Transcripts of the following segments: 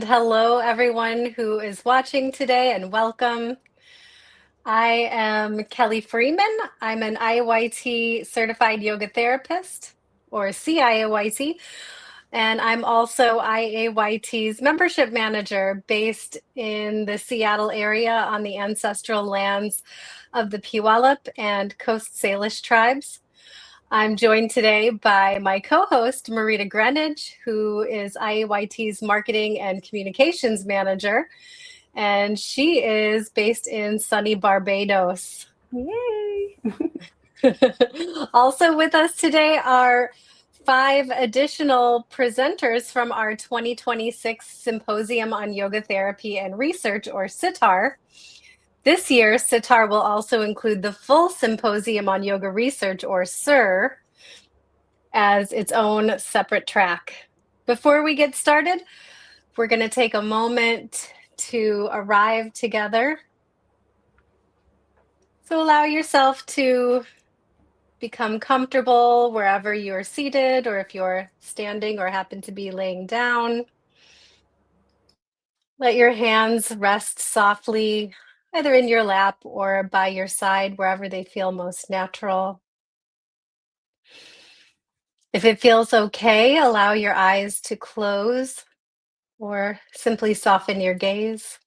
Hello, everyone who is watching today, and welcome. I am Kelly Freeman. I'm an IAYT certified yoga therapist, or CIAYT, and I'm also IAYT's membership manager based in the Seattle area on the ancestral lands of the Puyallup and Coast Salish tribes. I'm joined today by my co-host, Marita Greenidge, who is IAYT's marketing and communications manager, and she is based in sunny Barbados. Yay! Also with us today are 5 additional presenters from our 2026 Symposium on Yoga Therapy and Research, or SYTAR. This year, SYTAR will also include the full Symposium on Yoga Research, or SYR, as its own separate track. Before we get started, we're going to take a moment to arrive together. So allow yourself to become comfortable wherever you're seated, or if you're standing or happen to be laying down. Let your hands rest softly, either in your lap or by your side, wherever they feel most natural. If it feels okay, allow your eyes to close or simply soften your gaze.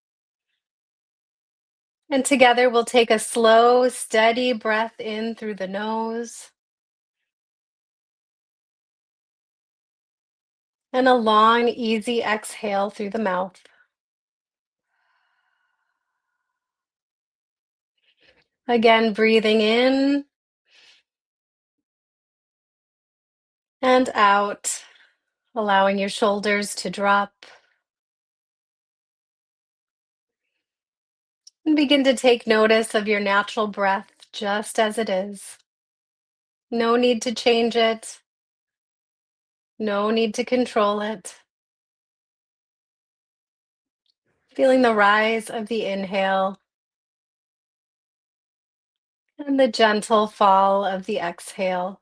And together we'll take a slow, steady breath in through the nose and a long, easy exhale through the mouth. Again, breathing in and out, allowing your shoulders to drop. And begin to take notice of your natural breath just as it is. No need to change it. No need to control it. Feeling the rise of the inhale and the gentle fall of the exhale.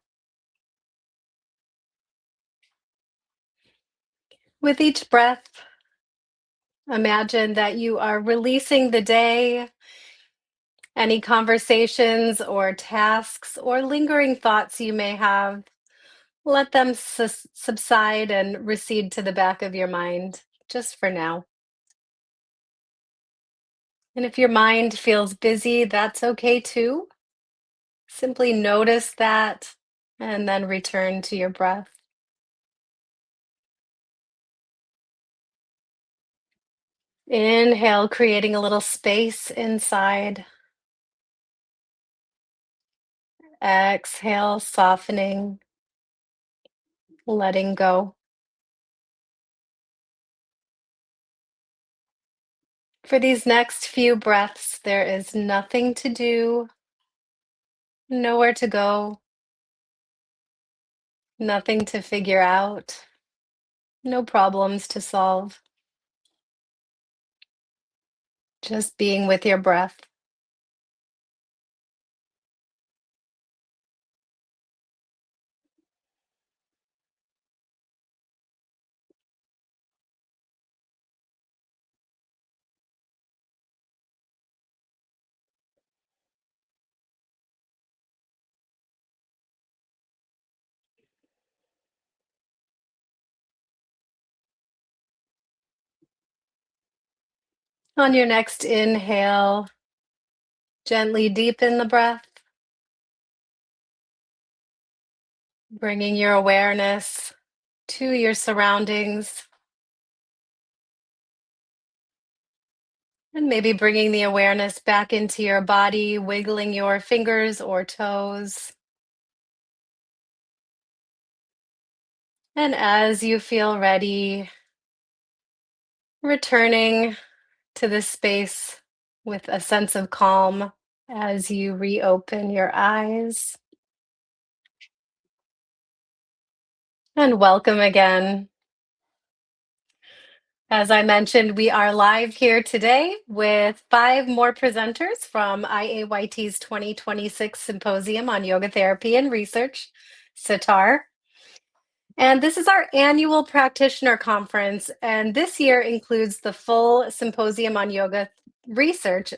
With each breath, imagine that you are releasing the day, any conversations or tasks or lingering thoughts you may have. Let them subside and recede to the back of your mind, just for now. And if your mind feels busy, that's okay too. Simply notice that and then return to your breath. Inhale, creating a little space inside. Exhale, softening, letting go. For these next few breaths, there is nothing to do, nowhere to go, nothing to figure out, no problems to solve. Just being with your breath. On your next inhale, gently deepen the breath, bringing your awareness to your surroundings, and maybe bringing the awareness back into your body, wiggling your fingers or toes. And as you feel ready, returning to this space with a sense of calm as you reopen your eyes. And welcome again. As I mentioned, we are live here today with 5 more presenters from IAYT's 2026 Symposium on Yoga Therapy and Research, SYTAR. And this is our annual practitioner conference, and this year includes the full Symposium on Yoga research.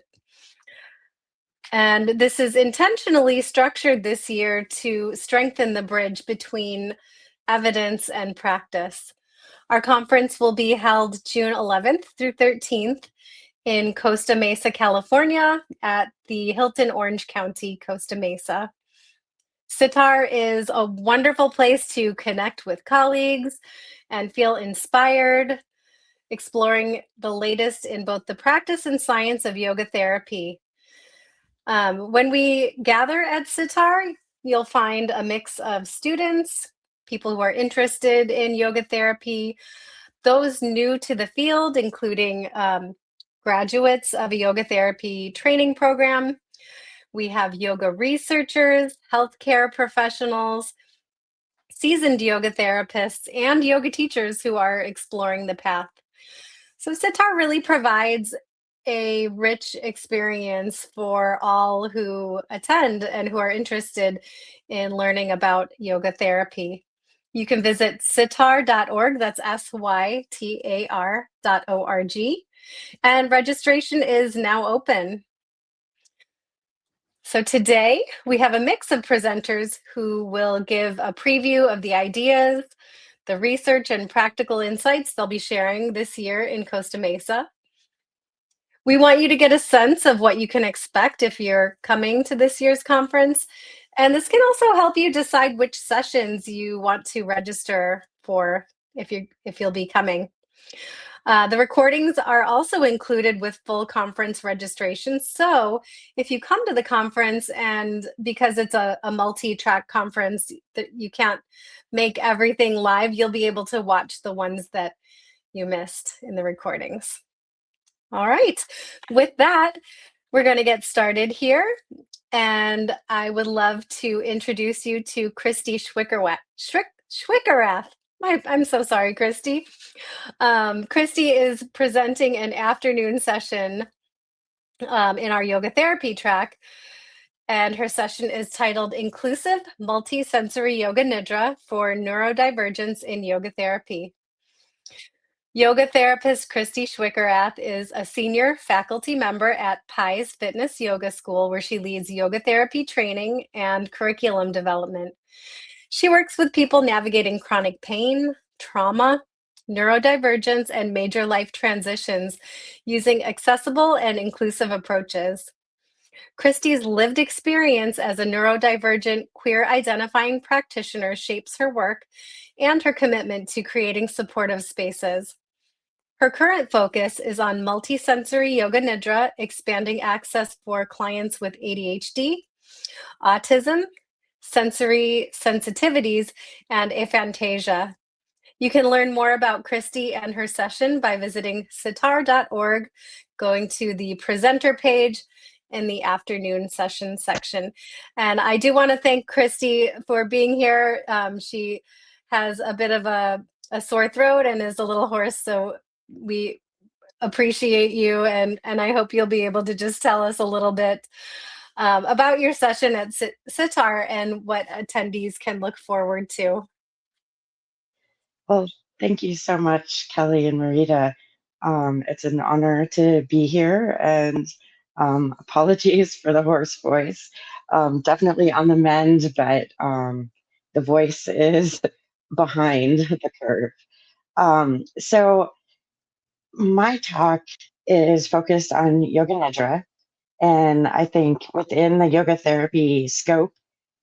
And this is intentionally structured this year to strengthen the bridge between evidence and practice. Our conference will be held June 11th through 13th in Costa Mesa, California at the Hilton Orange County, Costa Mesa. SYTAR is a wonderful place to connect with colleagues and feel inspired, exploring the latest in both the practice and science of yoga therapy. When we gather at SYTAR, you'll find a mix of students, people who are interested in yoga therapy, those new to the field, including graduates of a yoga therapy training program. We have yoga researchers, healthcare professionals, seasoned yoga therapists, and yoga teachers who are exploring the path. So SYTAR really provides a rich experience for all who attend and who are interested in learning about yoga therapy. You can visit sytar.org, that's SYTAR.org, and registration is now open. So today we have a mix of presenters who will give a preview of the ideas, the research and practical insights they'll be sharing this year in Costa Mesa. We want you to get a sense of what you can expect if you're coming to this year's conference. And this can also help you decide which sessions you want to register for if you'll be coming. The recordings are also included with full conference registration. So if you come to the conference and because it's a multi-track conference that you can't make everything live, you'll be able to watch the ones that you missed in the recordings. All right, with that, we're going to get started here. And I would love to introduce you to Kristi Schwickerath. I'm so sorry, Kristi. Kristi is presenting an afternoon session in our yoga therapy track. And her session is titled Inclusive Multisensory Yoga Nidra for Neurodivergence in Yoga Therapy. Yoga therapist Kristi Schwickerath is a senior faculty member at Pi's Fitness Yoga School, where she leads yoga therapy training and curriculum development. She works with people navigating chronic pain, trauma, neurodivergence, and major life transitions using accessible and inclusive approaches. Kristi's lived experience as a neurodivergent, queer identifying practitioner shapes her work and her commitment to creating supportive spaces. Her current focus is on multisensory yoga nidra, expanding access for clients with ADHD, autism, sensory sensitivities, and aphantasia. You can learn more about Kristi and her session by visiting sytar.org, going to the presenter page in the afternoon session section. And I do want to thank Kristi for being here. She has a bit of a sore throat and is a little hoarse, so we appreciate you, and I hope you'll be able to just tell us a little bit about your session at SYTAR and what attendees can look forward to. Well, thank you so much, Kelly and Marita. It's an honor to be here, and apologies for the hoarse voice. Definitely on the mend, but the voice is behind the curve. So my talk is focused on yoga nidra, and I think within the yoga therapy scope,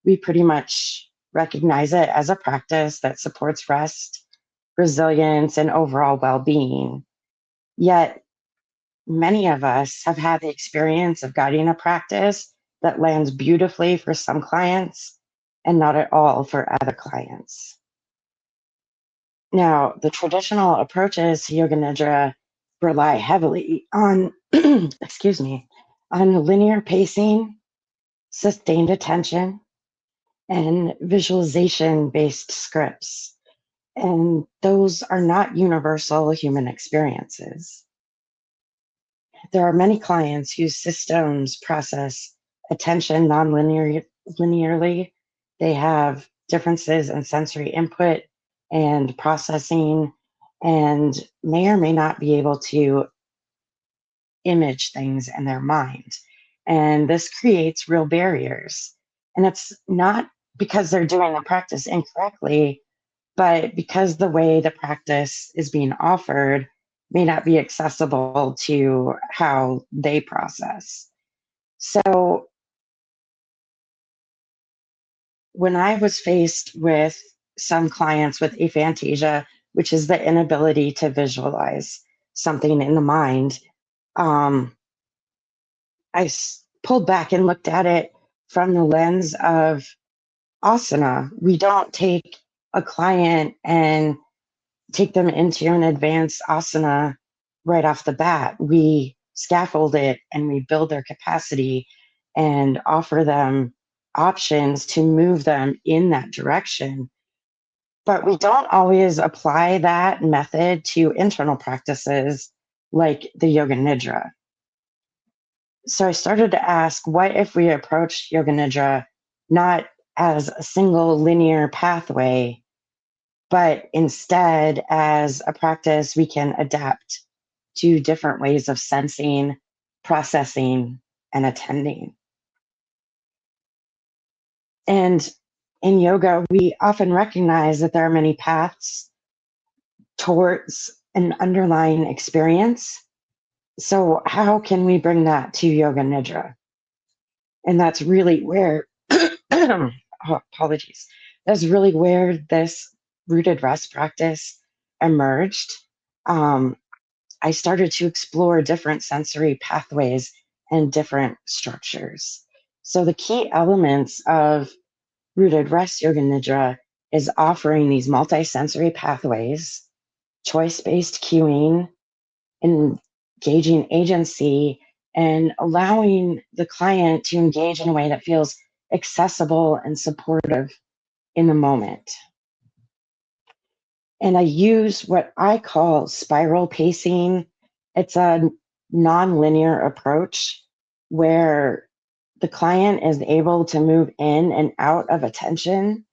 we pretty much recognize it as a practice that supports rest, resilience, and overall well-being. Yet many of us have had the experience of guiding a practice that lands beautifully for some clients and not at all for other clients. Now, the traditional approaches to yoga nidra rely heavily on, excuse me, on linear pacing, sustained attention, and visualization-based scripts. And those are not universal human experiences. There are many clients whose systems process attention non-linearly. They have differences in sensory input and processing, and may or may not be able to image things in their mind. And this creates real barriers. And it's not because they're doing the practice incorrectly, but because the way the practice is being offered may not be accessible to how they process. So when I was faced with some clients with aphantasia, which is the inability to visualize something in the mind, um, pulled back and looked at it from the lens of asana. We don't take a client and take them into an advanced asana right off the bat. We scaffold it and we build their capacity and offer them options to move them in that direction. But we don't always apply that method to internal practices like the Yoga Nidra. So I started to ask, what if we approached Yoga Nidra not as a single linear pathway, but instead as a practice we can adapt to different ways of sensing, processing, and attending. And in yoga, we often recognize that there are many paths towards an underlying experience. So, how can we bring that to Yoga Nidra? And that's really where, oh, apologies, that's really where this rooted rest practice emerged. Um, I started to explore different sensory pathways and different structures. So the key elements of rooted rest yoga nidra is offering these multisensory pathways, choice-based cueing, engaging agency, and allowing the client to engage in a way that feels accessible and supportive in the moment. And I use what I call spiral pacing. It's a nonlinear approach where the client is able to move in and out of attention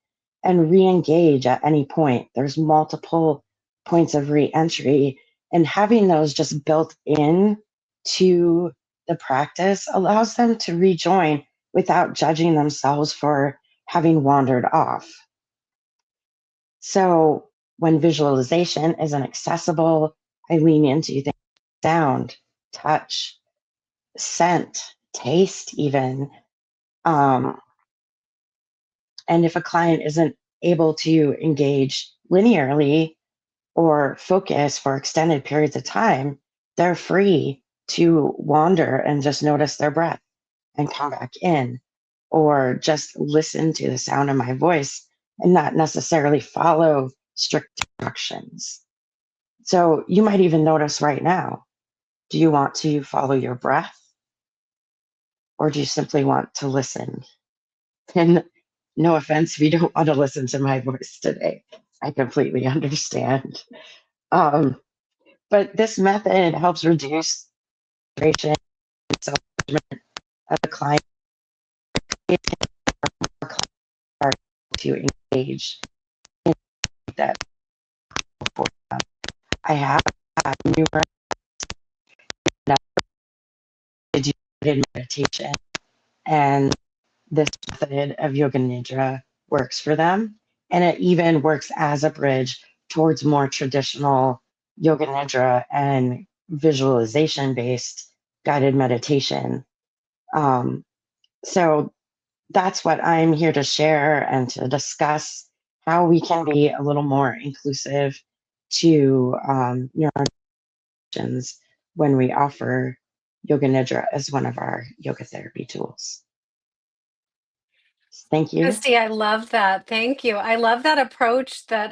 and re-engage at any point. There's multiple points of re-entry, and having those just built in to the practice allows them to rejoin without judging themselves for having wandered off. So when visualization isn't accessible, I lean into things: sound, touch, scent, taste, even. Um, and if a client isn't able to engage linearly or focus for extended periods of time, they're free to wander and just notice their breath and come back in, or just listen to the sound of my voice and not necessarily follow strict instructions. So you might even notice right now, do you want to follow your breath, or do you simply want to listen? And no offense if you don't want to listen to my voice today. I completely understand. Um, but this method helps reduce frustration and self-judgment of the client. It can more hard to engage in that. I have had numerous guided meditation, and this method of yoga nidra works for them. And it even works as a bridge towards more traditional yoga nidra and visualization based guided meditation. Um, so that's what I'm here to share and to discuss how we can be a little more inclusive to neurodivergence when we offer yoga nidra as one of our yoga therapy tools. Thank you. Kristi, I love that. Thank you. I love that approach that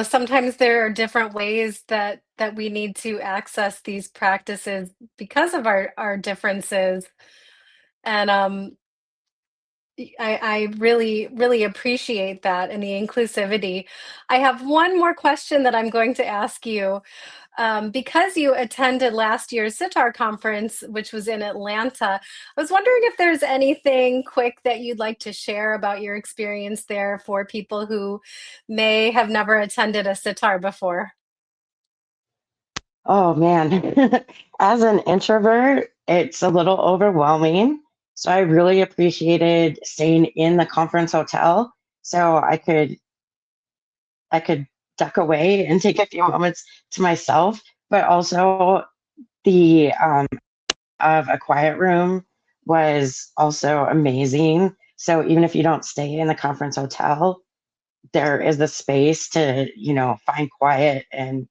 sometimes there are different ways that we need to access these practices because of our differences. And I really, really appreciate that and the inclusivity. I have one more question that I'm going to ask you. Because you attended last year's SYTAR conference, which was in Atlanta, I was wondering if there's anything quick that you'd like to share about your experience there for people who may have never attended a SYTAR before. Oh man, as an introvert, it's a little overwhelming. So I really appreciated staying in the conference hotel so I could duck away and take a few moments to myself, but also the of a quiet room was also amazing. So even if you don't stay in the conference hotel, there is the space to find quiet and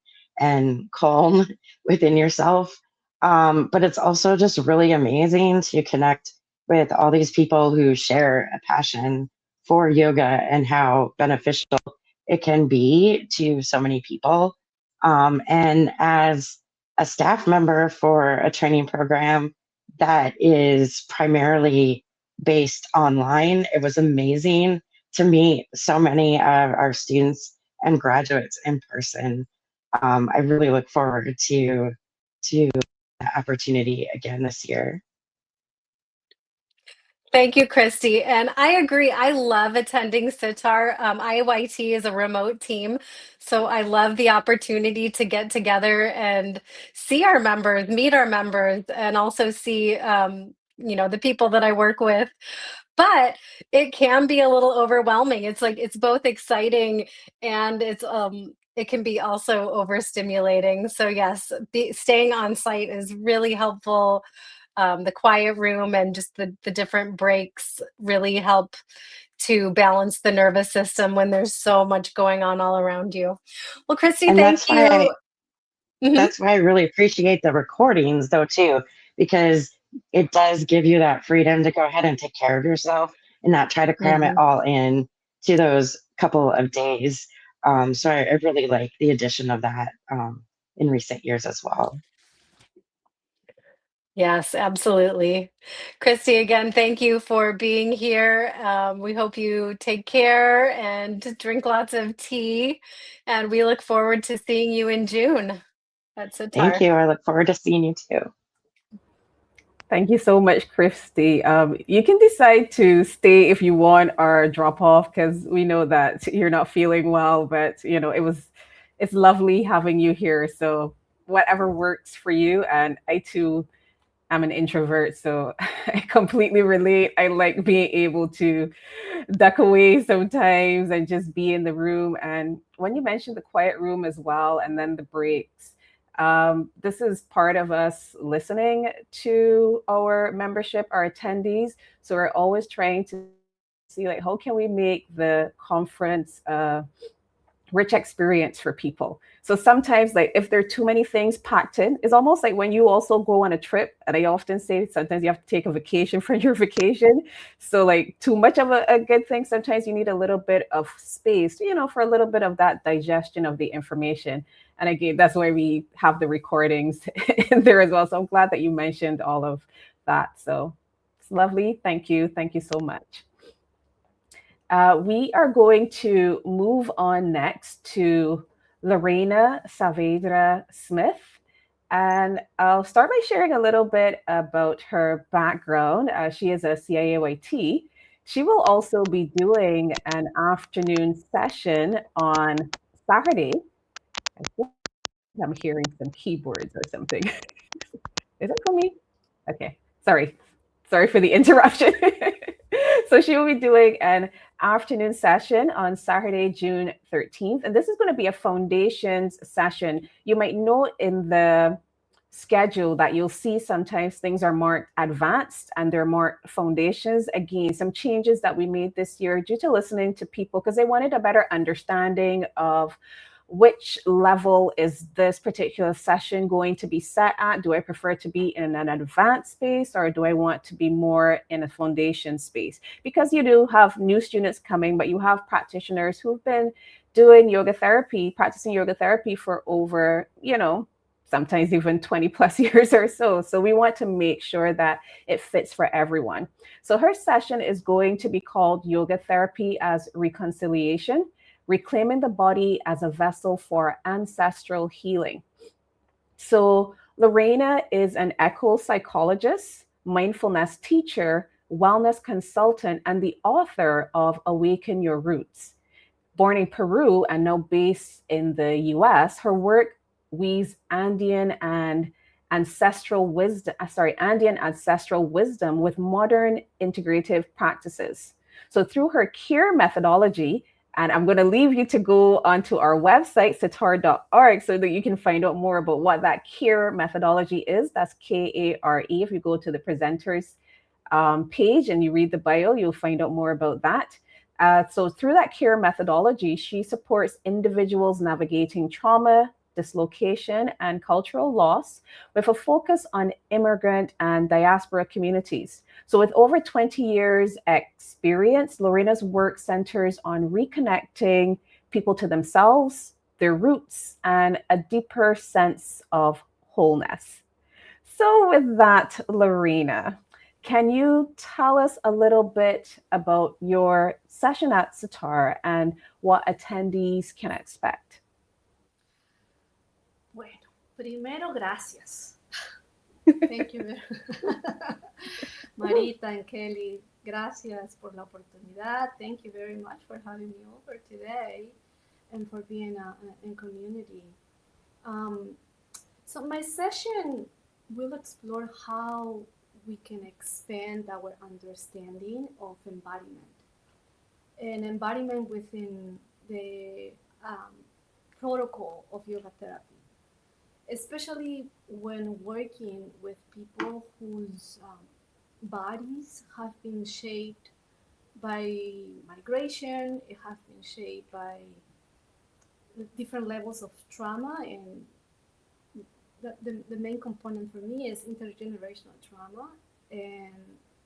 calm within yourself, but it's also just really amazing to connect with all these people who share a passion for yoga and how beneficial it can be to so many people, and as a staff member for a training program that is primarily based online, it was amazing to meet so many of our students and graduates in person. I really look forward to the opportunity again this year. Thank you, Kristi. And I agree. I love attending SITAR. IYT is a remote team. So I love the opportunity to get together and see our members, meet our members, and also see, the people that I work with. But it can be a little overwhelming. It's like it's both exciting and it can be also overstimulating. So yes, staying on site is really helpful. The quiet room and just the different breaks really help to balance the nervous system when there's so much going on all around you. Well, Kristi, And thank you. Mhm. that's why I really appreciate the recordings though too, because it does give you that freedom to go ahead and take care of yourself and not try to cram it Mhm. all in to those couple of days. So I really like the addition of that in recent years as well. Yes, absolutely. Kristi, again, thank you for being here. We hope you take care and drink lots of tea. And we look forward to seeing you in June at Thank SITAR. you. I look forward to seeing you too. Thank you so much, Kristi. You can decide to stay if you want or drop off because we know that you're not feeling well, but it's lovely having you here. So whatever works for you. And I too am an introvert, so I completely relate. I like being able to duck away sometimes and just be in the room. And when you mentioned the quiet room as well, and then the breaks, this is part of us listening to our membership, our attendees. So we're always trying to see like how can we make the conference rich experience for people. So sometimes, like if there are too many things packed in, it's almost like when you also go on a trip. And I often say sometimes you have to take a vacation from your vacation. So like too much of a good thing, sometimes you need a little bit of space, for a little bit of that digestion of the information. And again, that's why we have the recordings in there as well. So I'm glad that you mentioned all of that. So it's lovely. Thank you. Thank you so much. We are going to move on next to Lorena Saavedra Smith. And I'll start by sharing a little bit about her background. She is a CIAYT. She will also be doing an afternoon session on Saturday. I think I'm hearing some keyboards or something. Is it for me? Okay, sorry. Sorry for the interruption. So she will be doing an afternoon session on Saturday, June 13th. And this is going to be a foundations session. You might note in the schedule that you'll see sometimes things are marked advanced and they're marked foundations. Again, some changes that we made this year due to listening to people because they wanted a better understanding of which level is this particular session going to be set at? Do I prefer to be in an advanced space or do I want to be more in a foundation space? Because you do have new students coming, but you have practitioners who've been doing yoga therapy, practicing yoga therapy for over, sometimes even 20 plus years or so. So we want to make sure that it fits for everyone. So her session is going to be called Yoga Therapy as Reconciliation, Reclaiming the Body as a Vessel for Ancestral Healing. So Lorena is an eco psychologist, mindfulness teacher, wellness consultant, and the author of Awaken Your Roots. Born in Peru and now based in the US, her work weaves Andean ancestral wisdom with modern integrative practices. So through her CARE methodology, and I'm going to leave you to go onto our website, SYTAR.org, so that you can find out more about what that CARE methodology is. That's KARE. If you go to the presenters page and you read the bio, you'll find out more about that. So through that CARE methodology, she supports individuals navigating trauma, dislocation, and cultural loss with a focus on immigrant and diaspora communities. So with over 20 years experience, Lorena's work centers on reconnecting people to themselves, their roots, and a deeper sense of wholeness. So with that, Lorena, can you tell us a little bit about your session at SYTAR and what attendees can expect? Bueno, primero, gracias. Thank you, Marita and Kelly. Gracias por la oportunidad. Thank you very much for having me over today and for being in community. So my session will explore how we can expand our understanding of embodiment and embodiment within the protocol of yoga therapy, especially when working with people whose bodies have been shaped by migration, it has been shaped by different levels of trauma, and the main component for me is intergenerational trauma and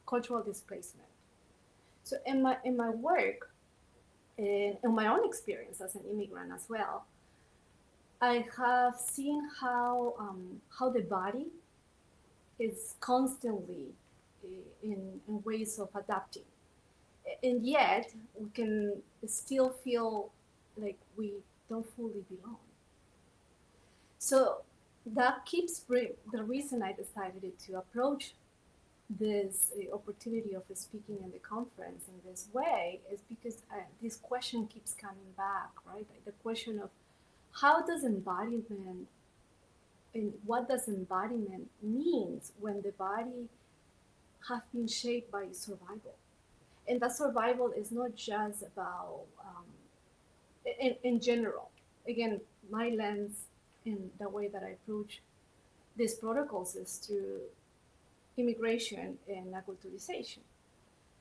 cultural displacement. So in my work and in my own experience as an immigrant as well, I have seen how the body is constantly in ways of adapting, and yet we can still feel like we don't fully belong. So that keeps the reason I decided to approach this opportunity of speaking in the conference in this way is because this question keeps coming back, right? The question of how does embodiment and what does embodiment means when the body has been shaped by survival, and that survival is not just about in general. Again, my lens in the way that I approach these protocols is through immigration and acculturization.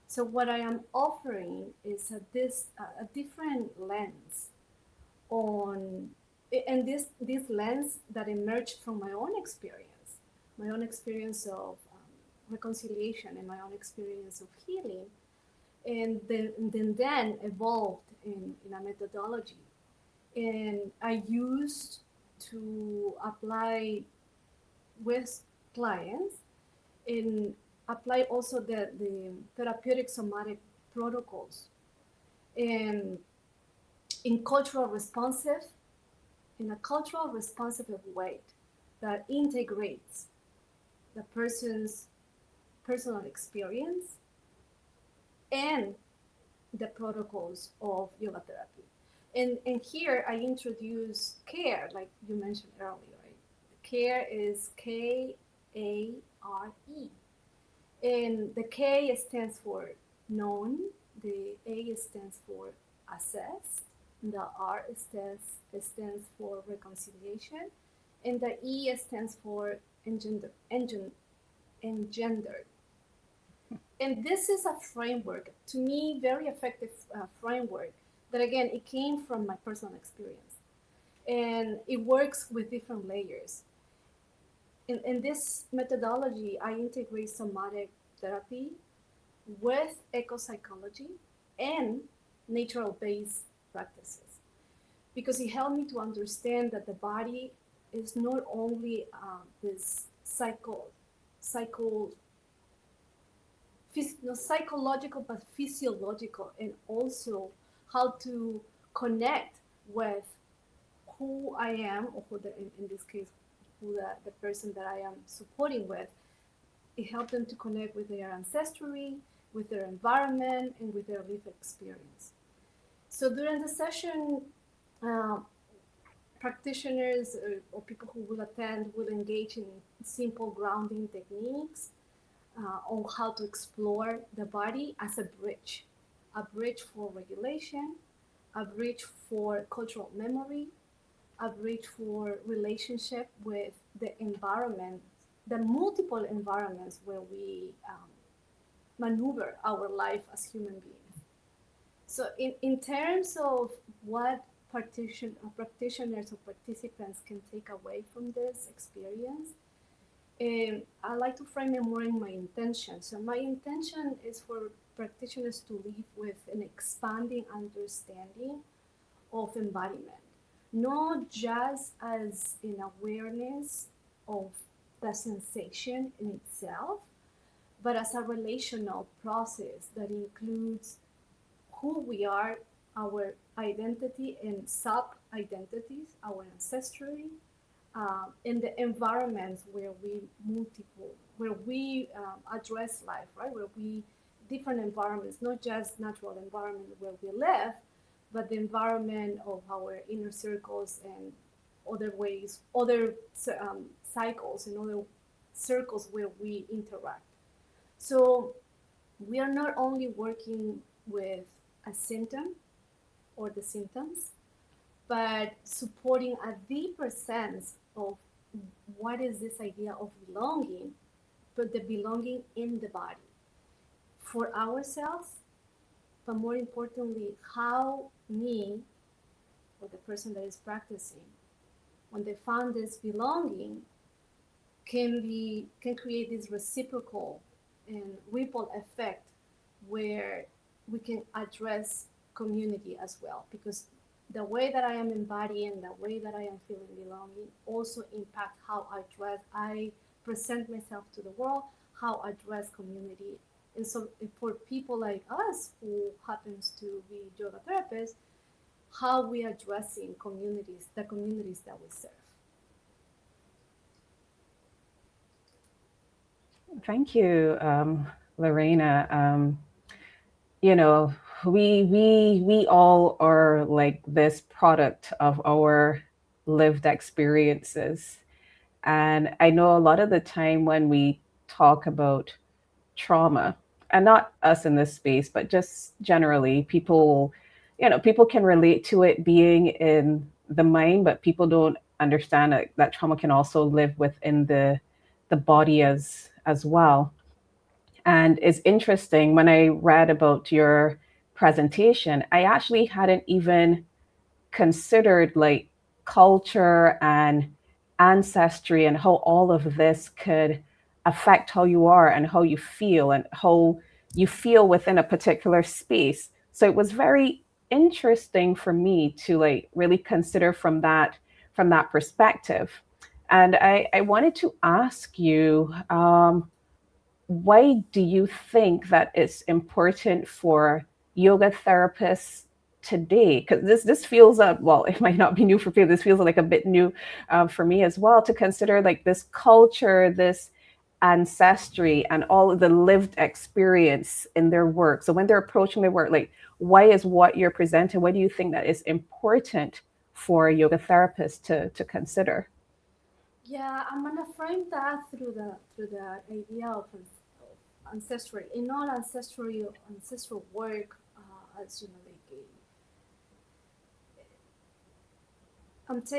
So what I am offering is a different lens on, and this lens that emerged from my own experience of reconciliation and my own experience of healing, and then evolved in a methodology. And I used to apply with clients and apply also the therapeutic somatic protocols and in a cultural responsive way that integrates the person's personal experience and the protocols of yoga therapy. And here I introduce CARE, like you mentioned earlier, right? CARE is KARE. And the K stands for known, the A stands for assess, the R stands for reconciliation, and the E stands for engendered. And this is a framework, to me, very effective framework that, again, it came from my personal experience. And it works with different layers. In this methodology, I integrate somatic therapy with eco-psychology and natural-based practices, because it helped me to understand that the body is not only this psychological, but physiological, and also how to connect with who I am, or who in this case, who the person that I am supporting with. It helped them to connect with their ancestry, with their environment, and with their lived experience. So during the session, practitioners or people who will attend will engage in simple grounding techniques on how to explore the body as a bridge for regulation, a bridge for cultural memory, a bridge for relationship with the environment, the multiple environments where we maneuver our life as human beings. So in terms of what practitioners or participants can take away from this experience, I like to frame it more in my intention. So my intention is for practitioners to live with an expanding understanding of embodiment, not just as an awareness of the sensation in itself, but as a relational process that includes who we are, our identity and sub-identities, our ancestry, in the environments where we address life, right? Different environments, not just natural environment where we live, but the environment of our inner circles and other cycles and other circles where we interact. So we are not only working with a symptom or the symptoms, but supporting a deeper sense of what is this idea of belonging, but the belonging in the body for ourselves, but more importantly, how me or the person that is practicing, when they found this belonging, can create this reciprocal and ripple effect where we can address community as well, because the way that I am embodying, the way that I am feeling belonging also impact how I present myself to the world, how I address community. And so for people like us who happens to be yoga therapists, how we are addressing the communities that we serve. Thank you, Lorena. You know, we all are like this product of our lived experiences. And I know a lot of the time when we talk about trauma, and not us in this space, but just generally, people can relate to it being in the mind, but people don't understand that trauma can also live within the body as well. And it's interesting, when I read about your presentation, I actually hadn't even considered like culture and ancestry and how all of this could affect how you are and how you feel and how you feel within a particular space. So it was very interesting for me to like really consider from that perspective. And I wanted to ask you, why do you think that it's important for yoga therapists today? Because this feels well, it might not be new for people. This feels like a bit new for me as well, to consider like this culture, this ancestry, and all of the lived experience in their work. So when they're approaching their work, like, why is what you're presenting, why do you think that is important for yoga therapists to consider? Yeah, I'm gonna frame that through the idea of ancestry. In all ancestral work, as you know,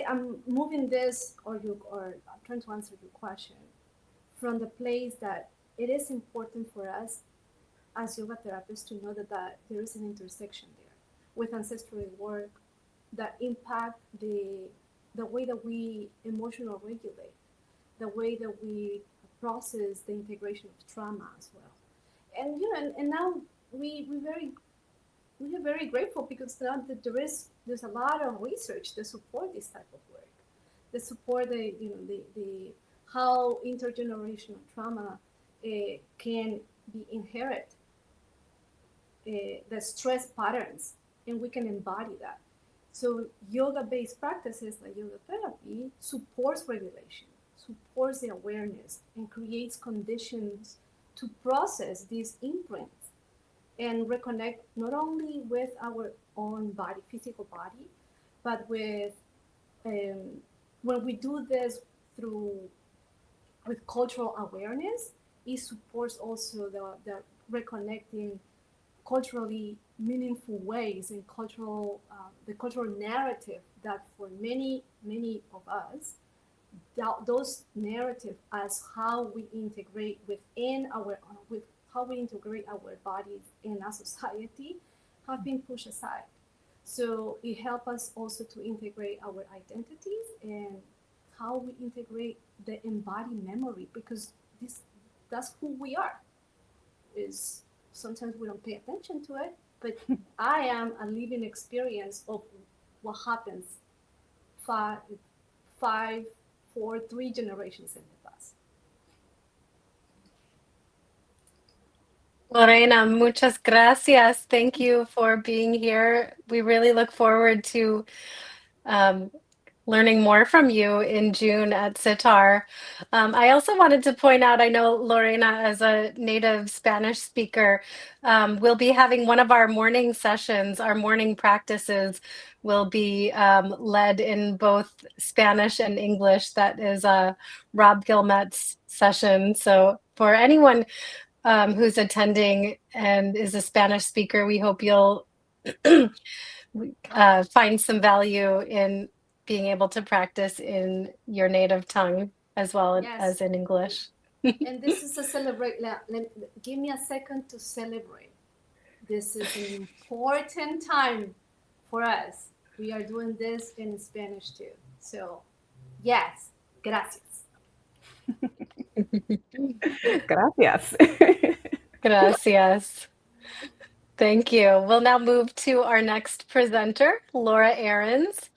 I'm moving this, or I'm trying to answer your question from the place that it is important for us as yoga therapists to know that there is an intersection there with ancestral work that impact the way that we emotional regulate, the way that we process the integration of trauma as well. And and now we are very grateful because now that there's a lot of research to support this type of work. the support, the how intergenerational trauma can be inherited, the stress patterns, and we can embody that. So yoga-based practices like yoga therapy supports regulation, supports the awareness, and creates conditions to process these imprints and reconnect not only with our own body, physical body, but with when we do this with cultural awareness, it supports also the reconnecting culturally meaningful ways and the cultural narrative that for many of us, those narratives as how we integrate within with how we integrate our bodies in our society have been pushed aside. So it helps us also to integrate our identities and how we integrate the embodied memory, because that's who we are. Is sometimes we don't pay attention to it, but I am a living experience of what happens 3 generations in the past. Lorena, muchas gracias. Thank you for being here. We really look forward to learning more from you in June at SYTAR. I also wanted to point out, I know Lorena, as a native Spanish speaker, will be having one of our morning sessions. Our morning practices will be led in both Spanish and English. That is Rob Gilmet's session. So for anyone who's attending and is a Spanish speaker, we hope you'll find some value in being able to practice in your native tongue as well as in English. And this is a celebrate. Give me a second to celebrate. This is an important time for us. We are doing this in Spanish too. So, yes, gracias. Gracias. Gracias. Thank you. We'll now move to our next presenter, Laura Ahrens.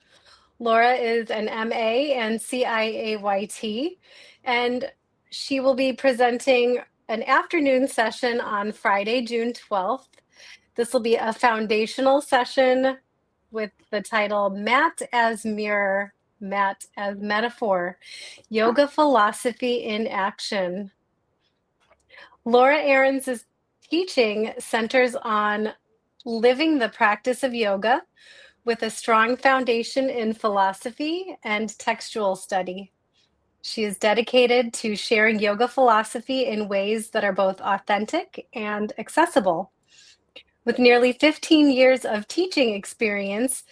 Laura is an MA and CIAYT, and she will be presenting an afternoon session on Friday, June 12th. This will be a foundational session with the title Mat as Mirror, Mat as Metaphor, Yoga Philosophy in Action. Laura Ahrens' teaching centers on living the practice of yoga with a strong foundation in philosophy and textual study. She is dedicated to sharing yoga philosophy in ways that are both authentic and accessible. With nearly 15 years of teaching experience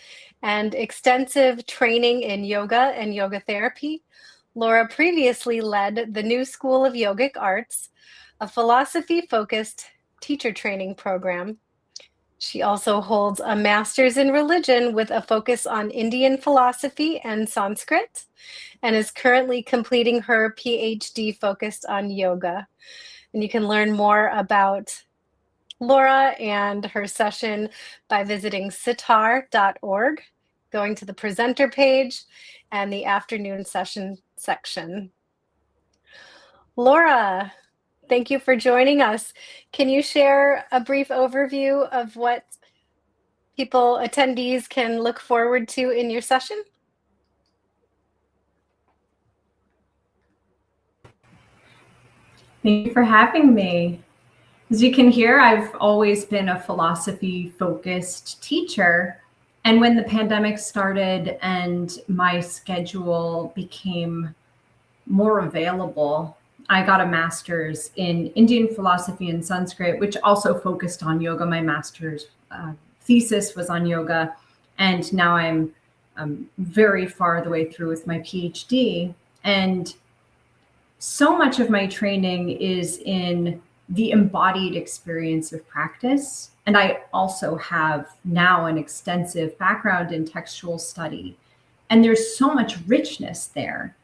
and extensive training in yoga and yoga therapy, Laura previously led the New School of Yogic Arts, a philosophy-focused teacher training program. She also holds a master's in religion with a focus on Indian philosophy and Sanskrit, and is currently completing her PhD focused on yoga. And you can learn more about Laura and her session by visiting SYTAR.org, going to the presenter page and the afternoon session section. Laura, thank you for joining us. Can you share a brief overview of what attendees can look forward to in your session? Thank you for having me. As you can hear, I've always been a philosophy-focused teacher. And when the pandemic started and my schedule became more available, I got a master's in Indian philosophy and Sanskrit, which also focused on yoga. My master's thesis was on yoga. And now I'm very far the way through with my PhD. And so much of my training is in the embodied experience of practice. And I also have now an extensive background in textual study. And there's so much richness there.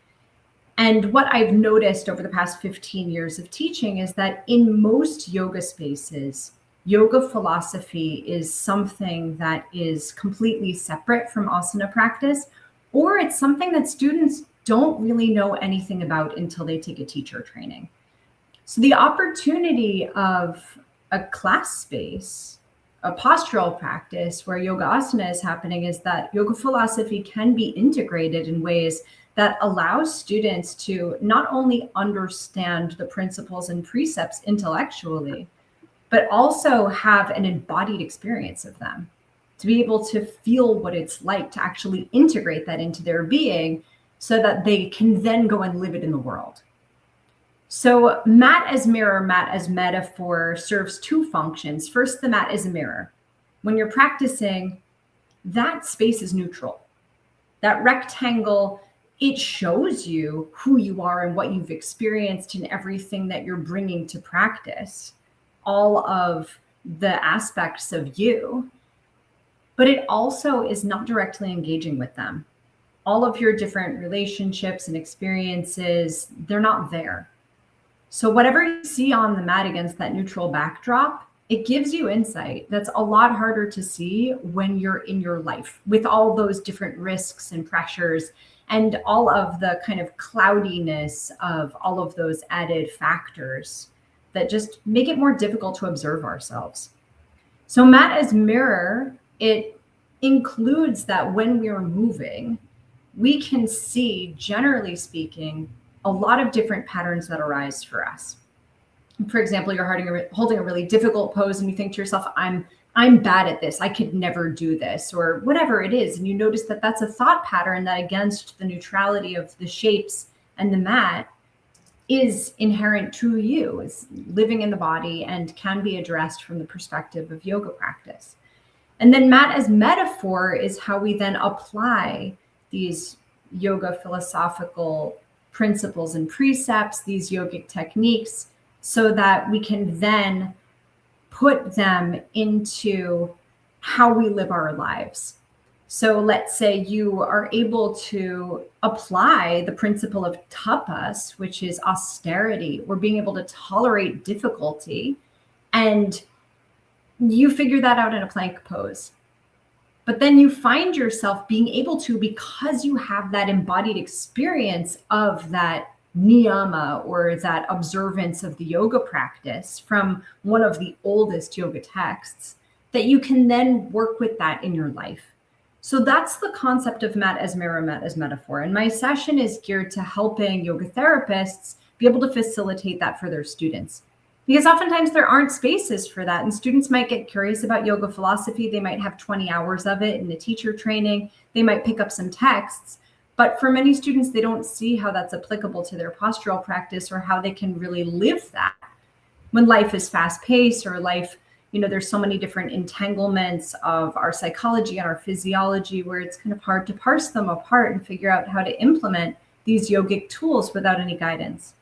And what I've noticed over the past 15 years of teaching is that in most yoga spaces, yoga philosophy is something that is completely separate from asana practice, or it's something that students don't really know anything about until they take a teacher training. So the opportunity of a class space, a postural practice where yoga asana is happening, is that yoga philosophy can be integrated in ways that allows students to not only understand the principles and precepts intellectually, but also have an embodied experience of them, to be able to feel what it's like to actually integrate that into their being so that they can then go and live it in the world. So mat as mirror, mat as metaphor serves two functions. First, the mat is a mirror. When you're practicing, that space is neutral. That rectangle, it shows you who you are and what you've experienced and everything that you're bringing to practice, all of the aspects of you, but it also is not directly engaging with them. All of your different relationships and experiences, they're not there. So whatever you see on the mat against that neutral backdrop, it gives you insight that's a lot harder to see when you're in your life with all those different risks and pressures and all of the kind of cloudiness of all of those added factors that just make it more difficult to observe ourselves. So mat as mirror, it includes that when we are moving, we can see, generally speaking, a lot of different patterns that arise for us. For example, you're holding a really difficult pose and you think to yourself, I'm bad at this. I could never do this, or whatever it is. And you notice that that's a thought pattern that, against the neutrality of the shapes and the mat, is inherent to you, is living in the body and can be addressed from the perspective of yoga practice. And then mat as metaphor is how we then apply these yoga philosophical principles and precepts, these yogic techniques, so that we can then put them into how we live our lives. So let's say you are able to apply the principle of tapas, which is austerity, or being able to tolerate difficulty, and you figure that out in a plank pose. But then you find yourself being able to, because you have that embodied experience of that niyama, or that observance of the yoga practice from one of the oldest yoga texts, that you can then work with that in your life. So that's the concept of mat as mirror, mat as metaphor. And my session is geared to helping yoga therapists be able to facilitate that for their students. Because oftentimes there aren't spaces for that. And students might get curious about yoga philosophy. They might have 20 hours of it in the teacher training. They might pick up some texts. But for many students, they don't see how that's applicable to their postural practice, or how they can really live that when life is fast paced, or life, there's so many different entanglements of our psychology and our physiology, where it's kind of hard to parse them apart and figure out how to implement these yogic tools without any guidance.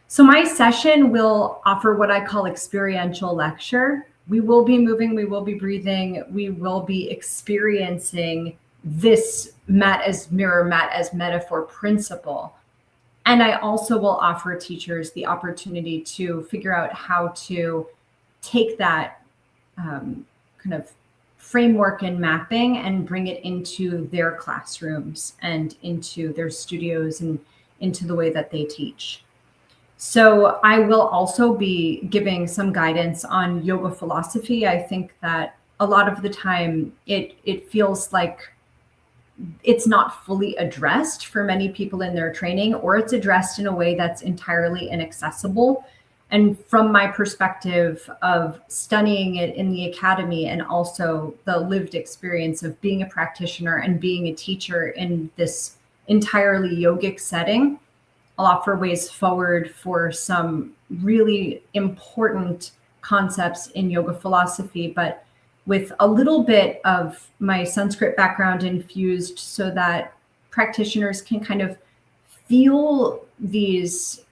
So my session will offer what I call experiential lecture. We will be moving, we will be breathing, we will be experiencing this mat as mirror, mat as metaphor principle. And I also will offer teachers the opportunity to figure out how to take that kind of framework and mapping and bring it into their classrooms and into their studios and into the way that they teach. So I will also be giving some guidance on yoga philosophy. I think that a lot of the time it feels like it's not fully addressed for many people in their training, or it's addressed in a way that's entirely inaccessible. And from my perspective of studying it in the academy, and also the lived experience of being a practitioner and being a teacher in this entirely yogic setting, I'll offer ways forward for some really important concepts in yoga philosophy, but with a little bit of my Sanskrit background infused, so that practitioners can kind of feel these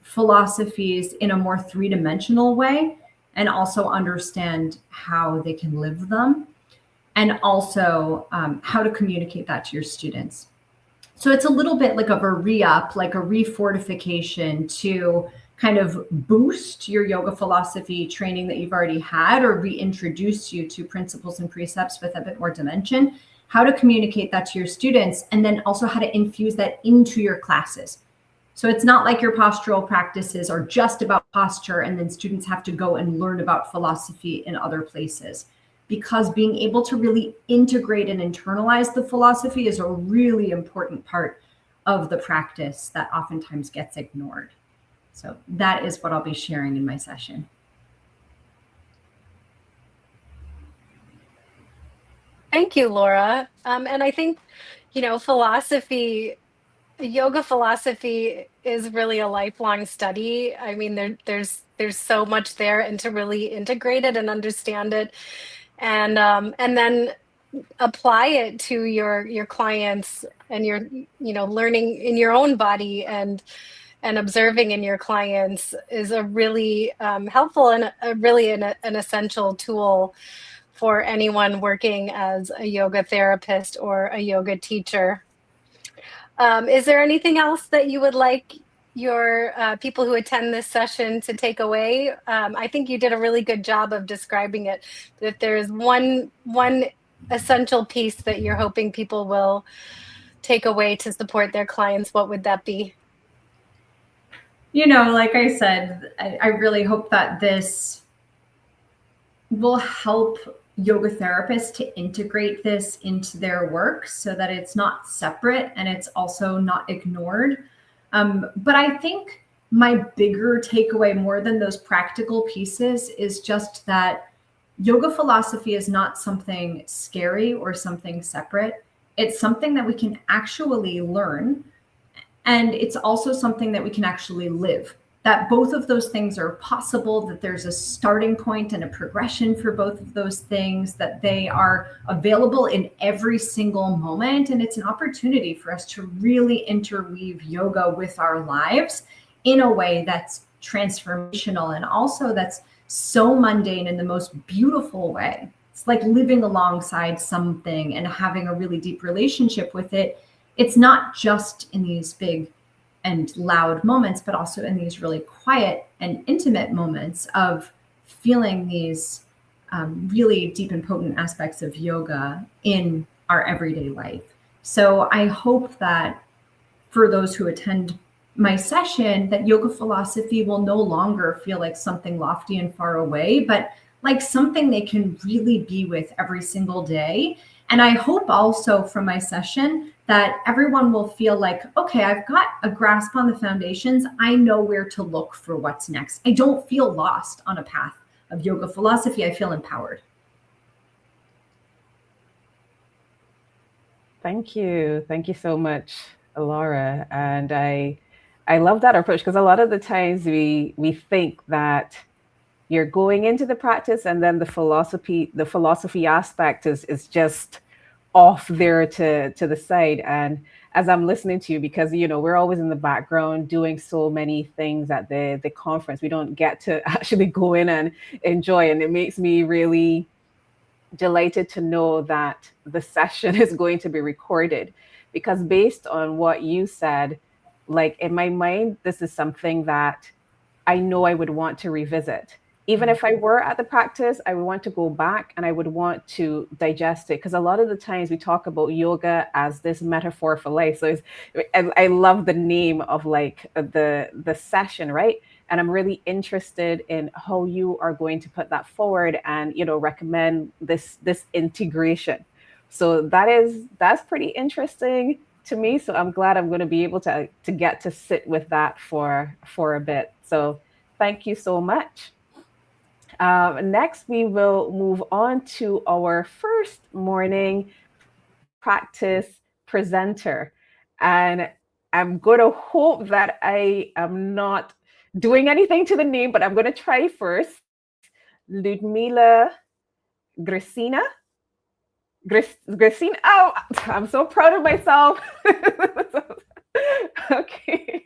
philosophies in a more three-dimensional way, and also understand how they can live them, and also how to communicate that to your students. So it's a little bit like of a re-up, like a refortification to kind of boost your yoga philosophy training that you've already had, or reintroduce you to principles and precepts with a bit more dimension, how to communicate that to your students, and then also how to infuse that into your classes. So it's not like your postural practices are just about posture and then students have to go and learn about philosophy in other places. Because being able to really integrate and internalize the philosophy is a really important part of the practice that oftentimes gets ignored. So that is what I'll be sharing in my session. Thank you, Laura. And I think, yoga philosophy is really a lifelong study. I mean, there's so much there, and to really integrate it and understand it, and then apply it to your clients and your learning in your own body and observing in your clients is a really helpful and really an essential tool for anyone working as a yoga therapist or a yoga teacher. Is there anything else that you would like your people who attend this session to take away? I think you did a really good job of describing it. That there's one essential piece that you're hoping people will take away to support their clients. What would that be? Like I said, I really hope that this will help yoga therapists to integrate this into their work so that it's not separate and it's also not ignored. But I think my bigger takeaway, more than those practical pieces, is just that yoga philosophy is not something scary or something separate. It's something that we can actually learn. And it's also something that we can actually live. That both of those things are possible, that there's a starting point and a progression for both of those things, that they are available in every single moment. And it's an opportunity for us to really interweave yoga with our lives in a way that's transformational and also that's so mundane in the most beautiful way. It's like living alongside something and having a really deep relationship with it. It's not just in these big and loud moments, but also in these really quiet and intimate moments of feeling these really deep and potent aspects of yoga in our everyday life. So I hope that for those who attend my session, that yoga philosophy will no longer feel like something lofty and far away, but like something they can really be with every single day. And I hope also from my session that everyone will feel like, okay, I've got a grasp on the foundations. I know where to look for what's next. I don't feel lost on a path of yoga philosophy. I feel empowered. Thank you. Thank you so much, Laura. And I love that approach, because a lot of the times we think that you're going into the practice and then the philosophy aspect is just off there to the side. And as I'm listening to you, because we're always in the background doing so many things at the conference, we don't get to actually go in and enjoy. And it makes me really delighted to know that the session is going to be recorded, because based on what you said, like in my mind, this is something that I know I would want to revisit. Even if I were at the practice, I would want to go back and I would want to digest it. Because a lot of the times we talk about yoga as this metaphor for life. So I love the name of like the session, right? And I'm really interested in how you are going to put that forward and, recommend this integration. So that's pretty interesting to me. So I'm glad I'm going to be able to get to sit with that for a bit. So thank you so much. Next, we will move on to our first morning practice presenter. And I'm going to hope that I am not doing anything to the name, but I'm going to try first. Lyudmyla Grytsyna. Grytsyna. Oh, I'm so proud of myself. Okay.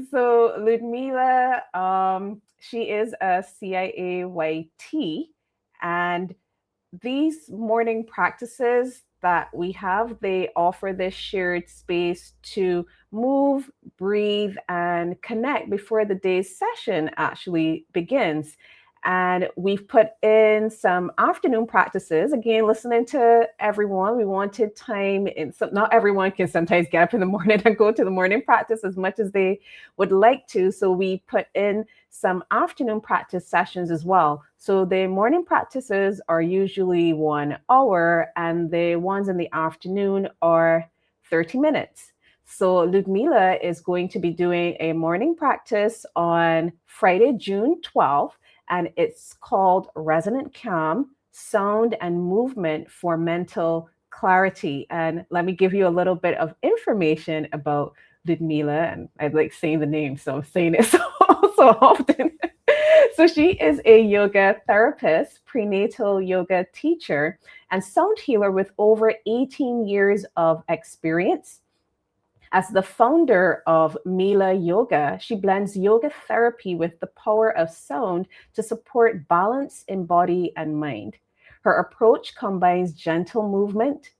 So Lyudmyla, she is a CIAYT, and these morning practices that we have, they offer this shared space to move, breathe, and connect before the day's session actually begins. And we've put in some afternoon practices. Again, listening to everyone. We wanted time. Not everyone can sometimes get up in the morning and go to the morning practice as much as they would like to. So we put in some afternoon practice sessions as well. So the morning practices are usually 1 hour, and the ones in the afternoon are 30 minutes. So Lyudmyla is going to be doing a morning practice on Friday, June 12th. And it's called Resonant Calm, Sound and Movement for Mental Clarity. And let me give you a little bit of information about Lyudmyla. And I like saying the name, so I'm saying it so often. So she is a yoga therapist, prenatal yoga teacher, and sound healer with over 18 years of experience. As the founder of Myla Yoga, she blends yoga therapy with the power of sound to support balance in body and mind. Her approach combines gentle movement,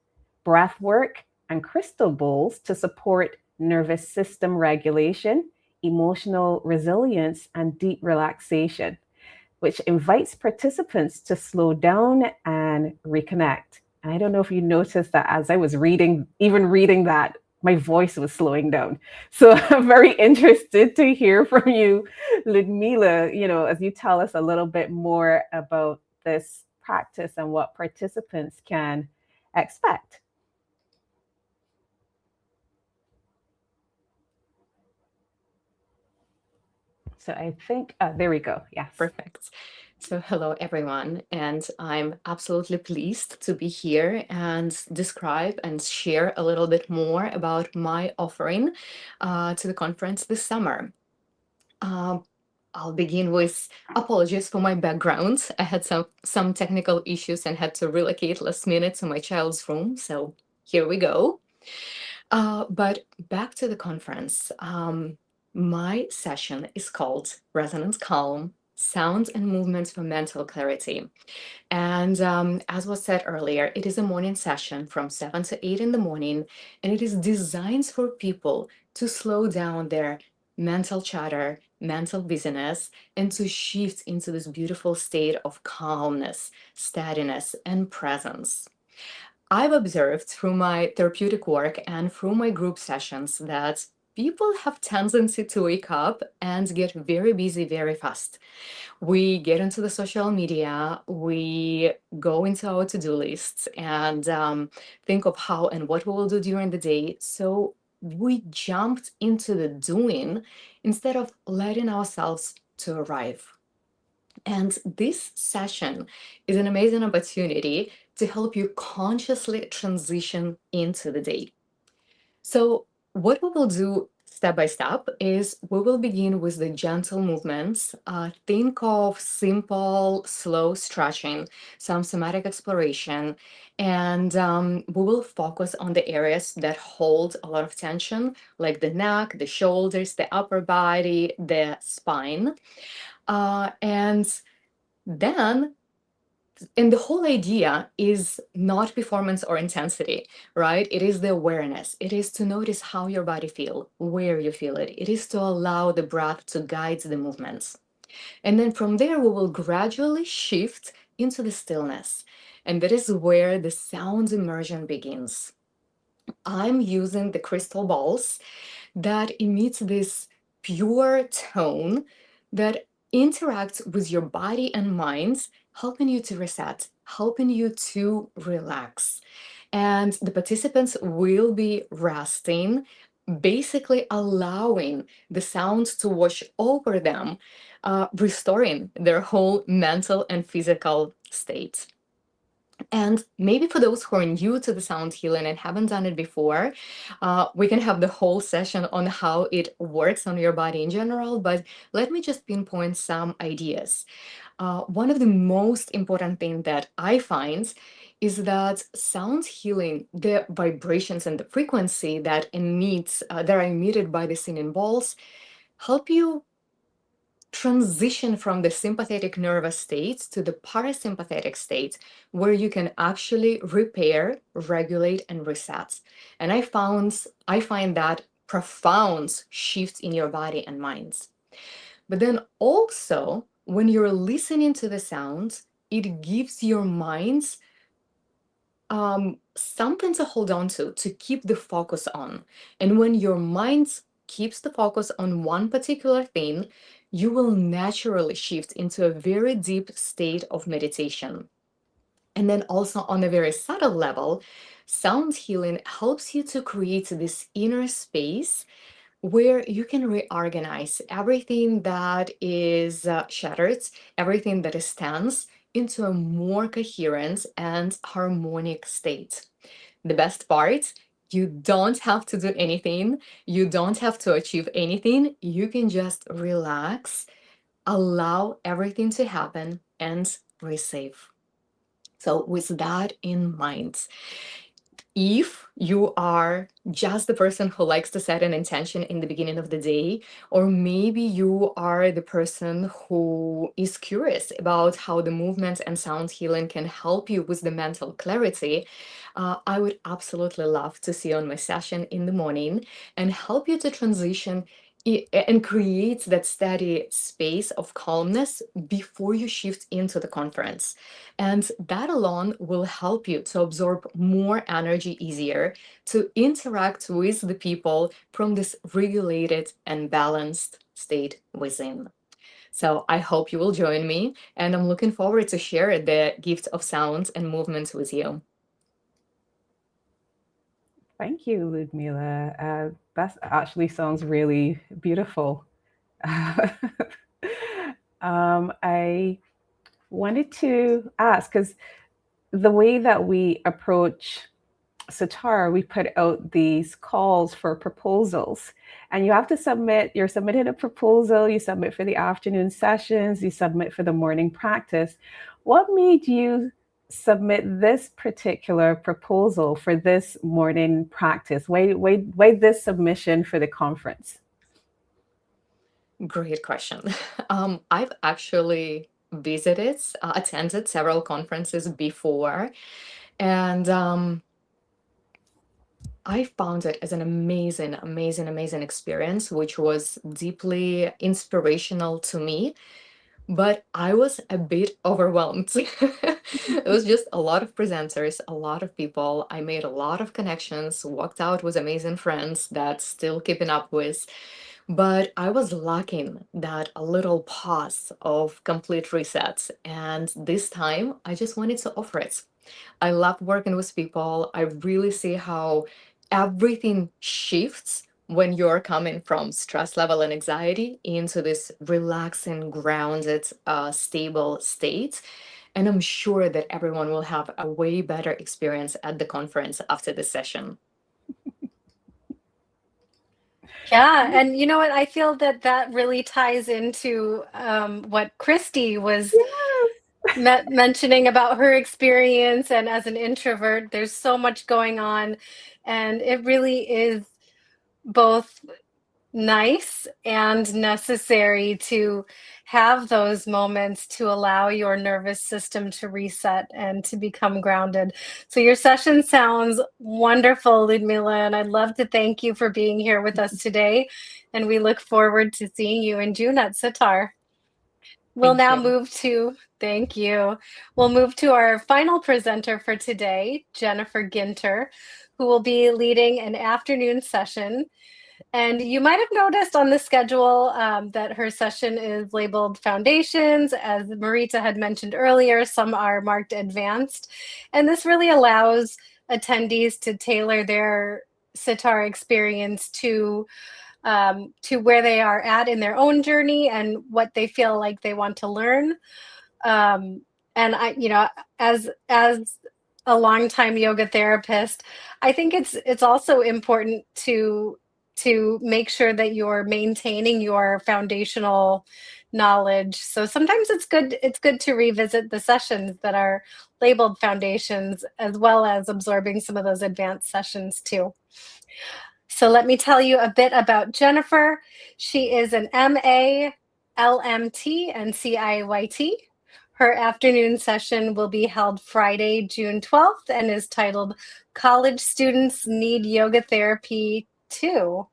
breath work, and crystal bowls to support nervous system regulation, emotional resilience, and deep relaxation, which invites participants to slow down and reconnect. And I don't know if you noticed that as I was reading that, my voice was slowing down. So I'm very interested to hear from you, Lyudmyla, as you tell us a little bit more about this practice and what participants can expect. So I think, there we go. Yes. Perfect. So hello, everyone. And I'm absolutely pleased to be here and describe and share a little bit more about my offering to the conference this summer. I'll begin with apologies for my background. I had some technical issues and had to relocate last minute to my child's room. So here we go. But back to the conference. My session is called Resonant Calm, Sounds and Movements for Mental Clarity. And as was said earlier, it is a morning session from 7 to 8 in the morning, and it is designed for people to slow down their mental chatter, mental busyness, and to shift into this beautiful state of calmness, steadiness, and presence. I've observed through my therapeutic work and through my group sessions that people have tendency to wake up and get very busy very fast. We get into the social media, we go into our to-do lists and think of how and what we will do during the day. So we jumped into the doing instead of letting ourselves to arrive. And this session is an amazing opportunity to help you consciously transition into the day. So what we will do step by step is we will begin with the gentle movements. Think of simple, slow stretching, some somatic exploration, and we will focus on the areas that hold a lot of tension, like the neck, the shoulders, the upper body, the spine. And the whole idea is not performance or intensity, right? It is the awareness. It is to notice how your body feels, where you feel it. It is to allow the breath to guide the movements. And then from there, we will gradually shift into the stillness. And that is where the sound immersion begins. I'm using the crystal balls that emits this pure tone that interacts with your body and mind, helping you to reset, helping you to relax. And the participants will be resting, basically allowing the sounds to wash over them, restoring their whole mental and physical state. And maybe for those who are new to the sound healing and haven't done it before, we can have the whole session on how it works on your body in general, but let me just pinpoint some ideas. One of the most important things that I find is that sound healing, the vibrations and the frequency that are emitted by the singing balls, help you transition from the sympathetic nervous state to the parasympathetic state, where you can actually repair, regulate, and reset. And I find that profound shift in your body and minds. But then also, when you're listening to the sounds, it gives your minds something to hold on to keep the focus on. And when your mind keeps the focus on one particular thing, you will naturally shift into a very deep state of meditation. And then also on a very subtle level, sound healing helps you to create this inner space where you can reorganize everything that is shattered, everything that is tense, into a more coherent and harmonic state. The best part, you don't have to do anything, you don't have to achieve anything, you can just relax, allow everything to happen, and receive. So, with that in mind, if you are just the person who likes to set an intention in the beginning of the day, or maybe you are the person who is curious about how the movement and sound healing can help you with the mental clarity, I would absolutely love to see you on my session in the morning and help you to transition and create that steady space of calmness before you shift into the conference. And that alone will help you to absorb more energy easier, to interact with the people from this regulated and balanced state within. So I hope you will join me, and I'm looking forward to share the gift of sounds and movements with you. Thank you, Lyudmyla. That actually sounds really beautiful. I wanted to ask, because the way that we approach SYTAR, we put out these calls for proposals, and you have to submit. You're submitting a proposal, you submit for the afternoon sessions, you submit for the morning practice. What made you submit this particular proposal for this morning practice? Why this submission for the conference? Great question. I've actually attended several conferences before, and I found it as an amazing, amazing, amazing experience, which was deeply inspirational to me. But I was a bit overwhelmed. It was just a lot of presenters, a lot of people. I made a lot of connections, walked out with amazing friends that still keeping up with. But I was lacking that a little pause of complete reset. And this time, I just wanted to offer it. I love working with people. I really see how everything shifts when you're coming from stress level and anxiety into this relaxing, grounded, stable state. And I'm sure that everyone will have a way better experience at the conference after the session. Yeah, and you know what? I feel that that really ties into what Kristi was mentioning about her experience. And as an introvert, there's so much going on, and it really is both nice and necessary to have those moments to allow your nervous system to reset and to become grounded. So your session sounds wonderful, Lyudmyla, and I'd love to thank you for being here with us today. And we look forward to seeing you in June at SYTAR. We'll Thank now you. move to, thank you. We'll move to our final presenter for today, Jennifer Guinter, who will be leading an afternoon session. And you might have noticed on the schedule that her session is labeled Foundations. As Marita had mentioned earlier, some are marked Advanced. And this really allows attendees to tailor their SYTAR experience to where they are at in their own journey and what they feel like they want to learn. And I, you know, as a longtime yoga therapist, I think it's also important to make sure that you're maintaining your foundational knowledge. So sometimes it's good to revisit the sessions that are labeled foundations, as well as absorbing some of those advanced sessions too. So let me tell you a bit about Jennifer. She is an MA, LMT, and CIYT. Her afternoon session will be held Friday, June 12th, and is titled College Students Need Yoga Therapy Too.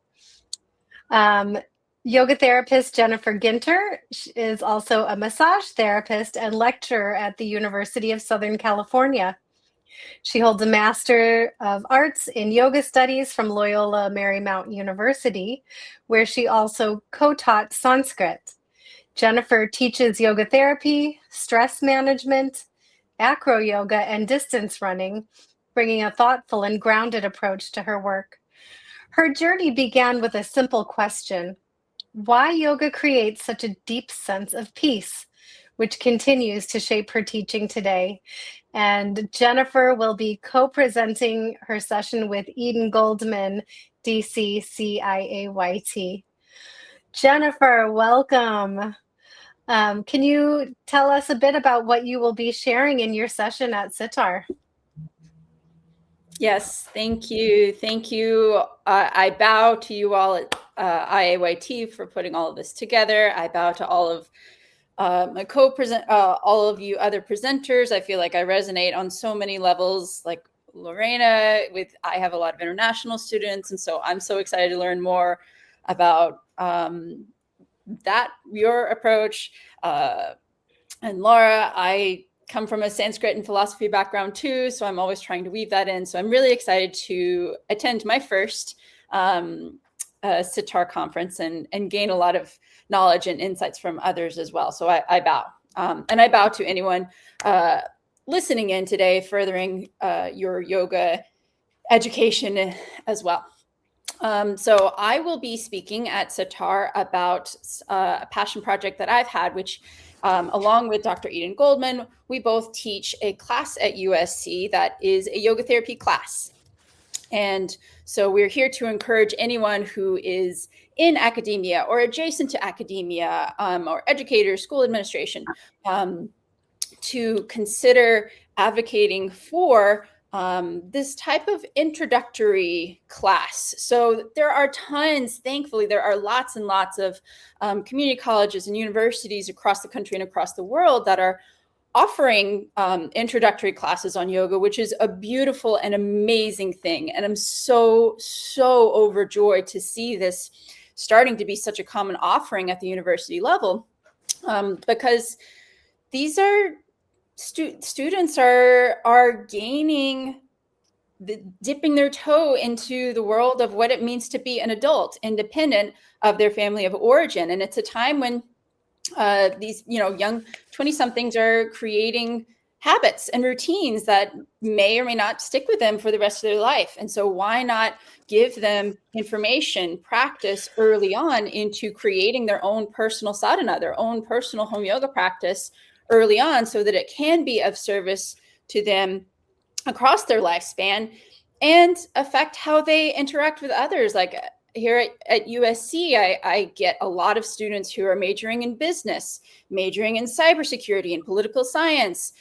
Yoga therapist Jennifer Guinter is also a massage therapist and lecturer at the University of Southern California. She holds a Master of Arts in Yoga Studies from Loyola Marymount University, where she also co-taught Sanskrit. Jennifer teaches yoga therapy, stress management, acro yoga, and distance running, bringing a thoughtful and grounded approach to her work. Her journey began with a simple question: why yoga creates such a deep sense of peace, which continues to shape her teaching today. And Jennifer will be co-presenting her session with Eden Goldman, DC CIAYT. Jennifer, welcome. Can you tell us a bit about what you will be sharing in your session at SYTAR? Yes, thank you. Thank you. I bow to you all at IAYT for putting all of this together. I bow to all of my all of you other presenters. I feel like I resonate on so many levels, like Lorena. I have a lot of international students, and so I'm so excited to learn more about your approach. And Laura, I come from a Sanskrit and philosophy background too, so I'm always trying to weave that in. So I'm really excited to attend my first SYTAR conference and gain a lot of knowledge and insights from others as well. So I bow. And I bow to anyone listening in today, furthering your yoga education as well. So I will be speaking at SYTAR about a passion project that I've had, which along with Dr. Eden Goldman, we both teach a class at USC that is a yoga therapy class. And so we're here to encourage anyone who is in academia or adjacent to academia or educators, school administration, to consider advocating for this type of introductory class. So there are tons, thankfully, there are lots and lots of community colleges and universities across the country and across the world that are offering introductory classes on yoga, which is a beautiful and amazing thing. And I'm so, so overjoyed to see this starting to be such a common offering at the university level, because these are students are gaining, dipping their toe into the world of what it means to be an adult, independent of their family of origin. And it's a time when these young 20-somethings are creating habits and routines that may or may not stick with them for the rest of their life. And so why not give them information, practice early on into creating their own personal sadhana, their own personal home yoga practice early on, so that it can be of service to them across their lifespan and affect how they interact with others. Like here at USC, I get a lot of students who are majoring in business, majoring in cybersecurity and political science,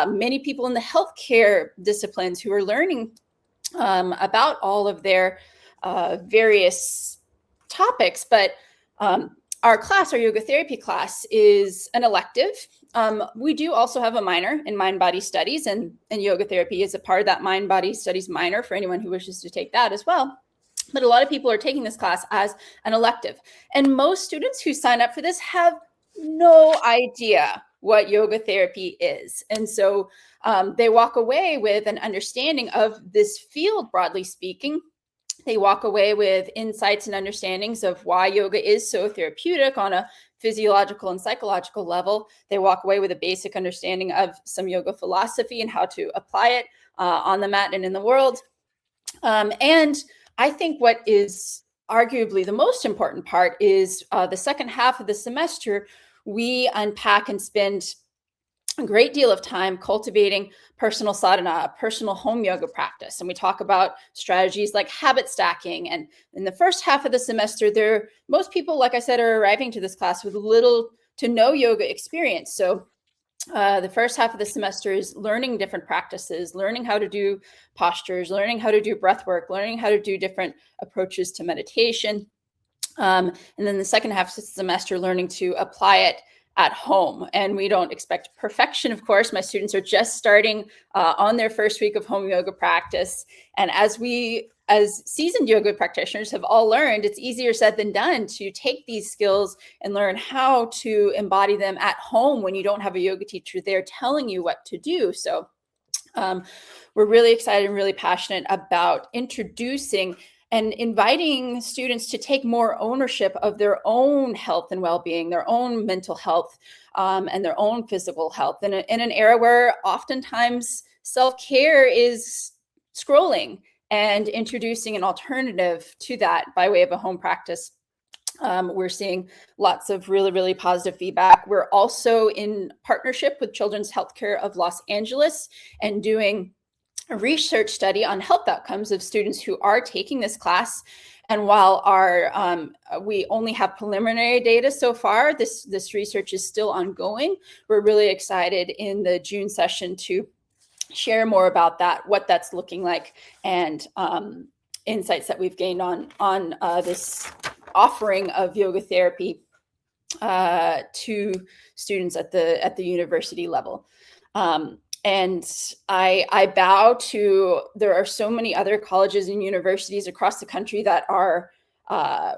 many people in the healthcare disciplines who are learning about all of their various topics. But our class, our yoga therapy class, is an elective. We do also have a minor in mind-body studies, and yoga therapy is a part of that mind-body studies minor for anyone who wishes to take that as well. But a lot of people are taking this class as an elective. And most students who sign up for this have no idea what yoga therapy is. And so they walk away with an understanding of this field, broadly speaking. They walk away with insights and understandings of why yoga is so therapeutic on a physiological and psychological level. They walk away with a basic understanding of some yoga philosophy and how to apply it on the mat and in the world. And I think what is arguably the most important part is the second half of the semester, we unpack and spend a great deal of time cultivating personal sadhana, personal home yoga practice. And we talk about strategies like habit stacking. And in the first half of the semester, most people, like I said, are arriving to this class with little to no yoga experience. So the first half of the semester is learning different practices, learning how to do postures, learning how to do breath work, learning how to do different approaches to meditation. And then the second half of the semester, learning to apply it at home. And we don't expect perfection, of course. My students are just starting on their first week of home yoga practice. And as we as seasoned yoga practitioners have all learned, it's easier said than done to take these skills and learn how to embody them at home when you don't have a yoga teacher there telling you what to do. So we're really excited and really passionate about introducing and inviting students to take more ownership of their own health and well-being, their own mental health, and their own physical health in an era where oftentimes self-care is scrolling, and introducing an alternative to that by way of a home practice. We're seeing lots of really, really positive feedback. We're also in partnership with Children's Healthcare of Los Angeles and doing a research study on health outcomes of students who are taking this class. And while we only have preliminary data so far, this research is still ongoing. We're really excited in the June session to share more about that, what that's looking like, and insights that we've gained on this offering of yoga therapy to students at the university level. And I bow to, there are so many other colleges and universities across the country that are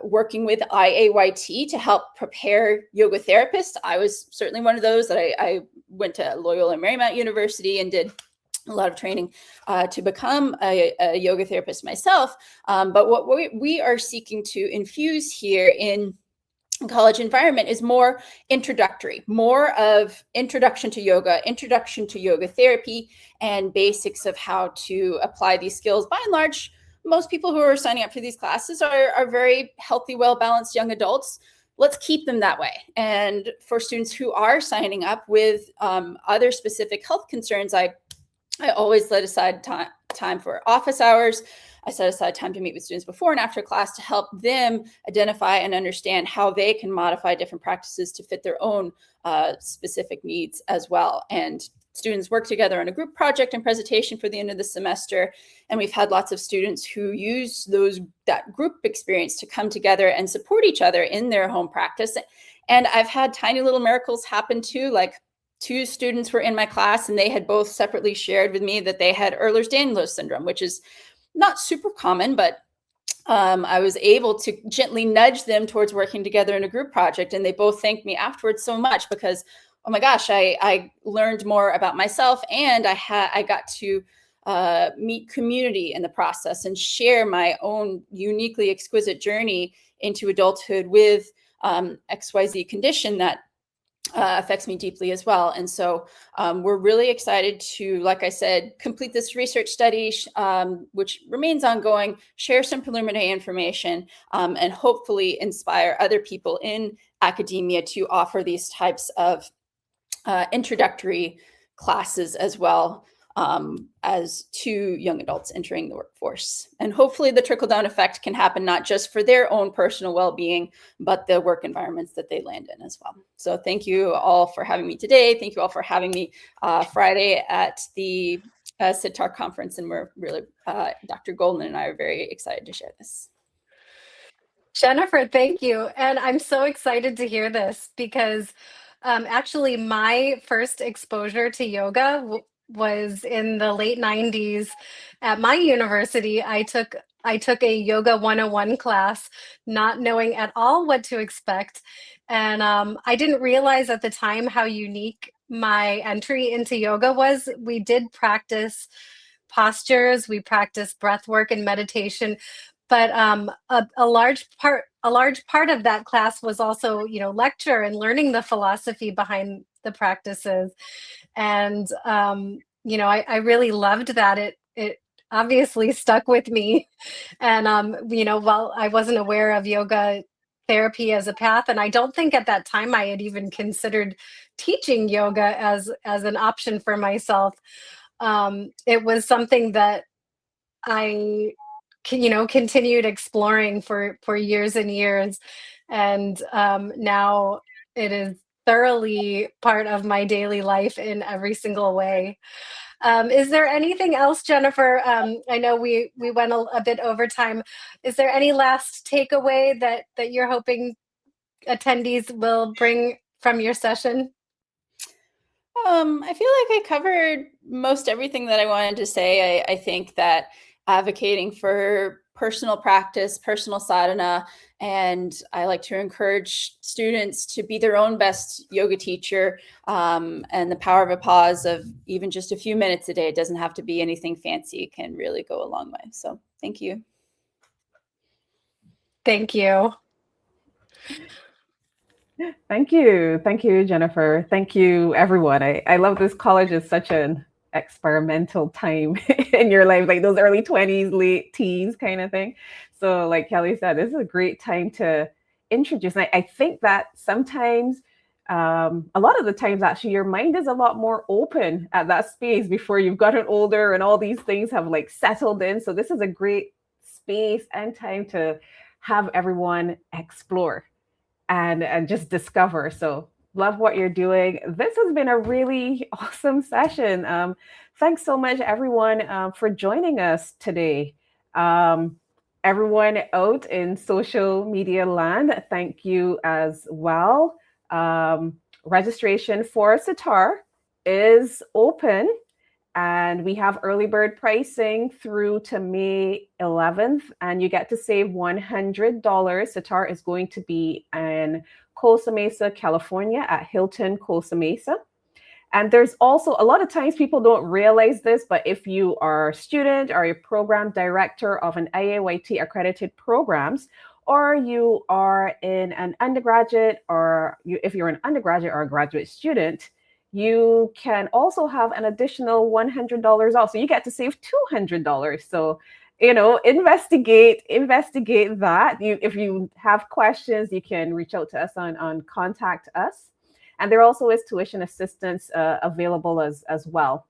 working with IAYT to help prepare yoga therapists. I was certainly one of those that I went to Loyola Marymount University and did a lot of training to become a yoga therapist myself. But what we are seeking to infuse here in college environment is more introductory, more of introduction to yoga therapy, and basics of how to apply these skills. By and large, most people who are signing up for these classes are very healthy, well-balanced young adults. Let's keep them that way. And for students who are signing up with other specific health concerns, I always set aside time for office hours. I set aside time to meet with students before and after class to help them identify and understand how they can modify different practices to fit their own specific needs as well. And students work together on a group project and presentation for the end of the semester. And we've had lots of students who use that group experience to come together and support each other in their home practice. And I've had tiny little miracles happen too, like 2 students were in my class and they had both separately shared with me that they had Ehlers-Danlos syndrome, which is not super common, but I was able to gently nudge them towards working together in a group project. And they both thanked me afterwards so much because, oh my gosh, I learned more about myself, and I got to meet community in the process and share my own uniquely exquisite journey into adulthood with XYZ condition that affects me deeply as well. And so we're really excited to, like I said, complete this research study, which remains ongoing, share some preliminary information, and hopefully inspire other people in academia to offer these types of introductory classes as well, as to young adults entering the workforce. And hopefully the trickle-down effect can happen not just for their own personal well-being, but the work environments that they land in as well. So thank you all for having me today. Thank you all for having me Friday at the SYTAR conference. And we're really, Dr. Golden and I are very excited to share this. Jennifer, thank you. And I'm so excited to hear this because actually my first exposure to yoga was in the late 90s at my university. I took a yoga 101 class, not knowing at all what to expect. And I didn't realize at the time how unique my entry into yoga was. We did practice postures, we practiced breath work and meditation, but a large part of that class was also, lecture and learning the philosophy behind the practices. And I really loved that. It obviously stuck with me. And while I wasn't aware of yoga therapy as a path, and I don't think at that time I had even considered teaching yoga as an option for myself, it was something that I continued exploring for years and years. And now it is thoroughly part of my daily life in every single way. Is there anything else, Jennifer? I know we went a bit over time. Is there any last takeaway that you're hoping attendees will bring from your session? I feel like I covered most everything that I wanted to say. I think that advocating for personal practice, personal sadhana, and I like to encourage students to be their own best yoga teacher, and the power of a pause of even just a few minutes a day. It doesn't have to be anything fancy. It can really go a long way. So thank you. Thank you. Thank you. Thank you, Jennifer. Thank you, everyone. I love this college. Is such an experimental time in your life, like those early 20s, late teens kind of thing. So like Kelly said, this is a great time to introduce. And I think that sometimes, a lot of the times actually, your mind is a lot more open at that space before you've gotten older and all these things have like settled in. So this is a great space and time to have everyone explore and just discover. So love what you're doing. This has been a really awesome session. Thanks so much, everyone, for joining us today. Everyone out in social media land, thank you as well. Registration for SYTAR is open, and we have early bird pricing through to May 11th, and you get to save $100. SYTAR is going to be in Costa Mesa, California at Hilton Costa Mesa. And there's also, a lot of times people don't realize this, but if you are a student or a program director of an IAYT accredited programs, or you are in an undergraduate, or if you're an undergraduate or a graduate student, you can also have an additional $100 off. So you get to save $200. So, investigate that. If you have questions, you can reach out to us on Contact Us. And there also is tuition assistance available as well.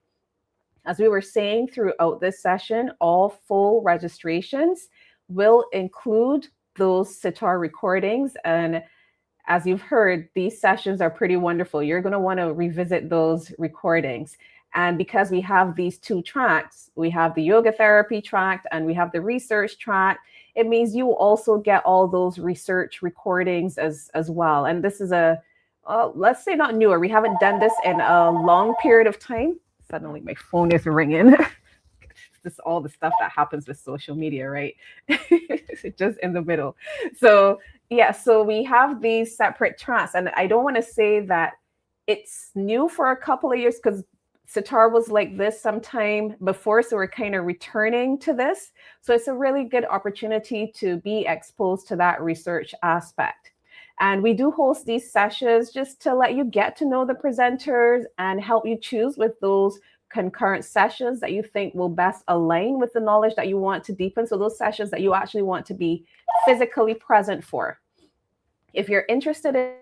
As we were saying throughout this session, all full registrations will include those SYTAR recordings. And as you've heard, these sessions are pretty wonderful. You're going to want to revisit those recordings. And because we have these two tracks, we have the yoga therapy track and we have the research track, it means you will also get all those research recordings as well. And this is let's say not newer. We haven't done this in a long period of time. Suddenly my phone is ringing. This is all the stuff that happens with social media, right? Just in the middle. So yeah, so we have these separate tracks, and I don't want to say that it's new for a couple of years, because SYTAR was like this sometime before, so we're kind of returning to this. So it's a really good opportunity to be exposed to that research aspect. And we do host these sessions just to let you get to know the presenters and help you choose with those concurrent sessions that you think will best align with the knowledge that you want to deepen. So those sessions that you actually want to be physically present for. If you're interested in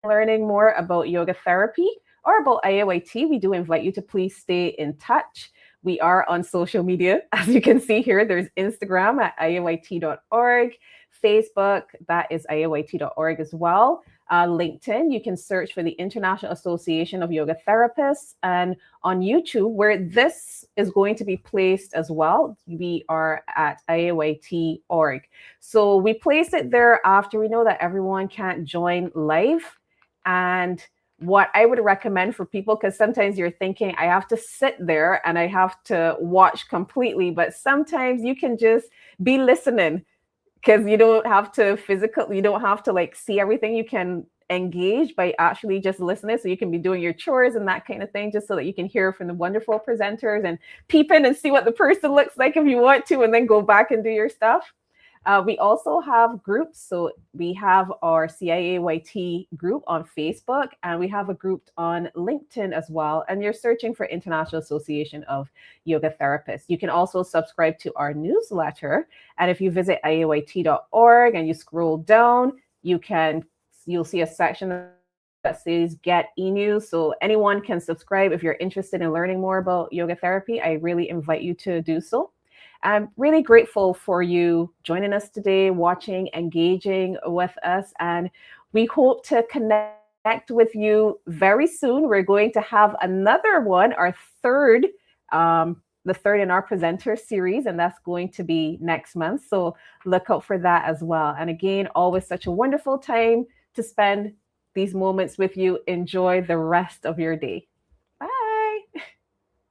learning more about yoga therapy or about IAYT, we do invite you to please stay in touch. We are on social media. As you can see here, there's Instagram at iayt.org, Facebook, that is iayt.org as well. LinkedIn, you can search for the International Association of Yoga Therapists, and on YouTube, where this is going to be placed as well, we are at iayt.org. So we place it there after we know that everyone can't join live. And what I would recommend for people, because sometimes you're thinking, I have to sit there and I have to watch completely, but sometimes you can just be listening, because you don't have to like see everything. You can engage by actually just listening. So you can be doing your chores and that kind of thing, just so that you can hear from the wonderful presenters and peep in and see what the person looks like if you want to, and then go back and do your stuff. We also have groups. So we have our CIAYT group on Facebook, and we have a group on LinkedIn as well. And you're searching for International Association of Yoga Therapists. You can also subscribe to our newsletter. And if you visit iayt.org and you scroll down, you'll see a section that says Get E-News. So anyone can subscribe. If you're interested in learning more about yoga therapy, I really invite you to do so. I'm really grateful for you joining us today, watching, engaging with us, and we hope to connect with you very soon. We're going to have another one, our third, the third in our presenter series, and that's going to be next month. So look out for that as well. And again, always such a wonderful time to spend these moments with you. Enjoy the rest of your day.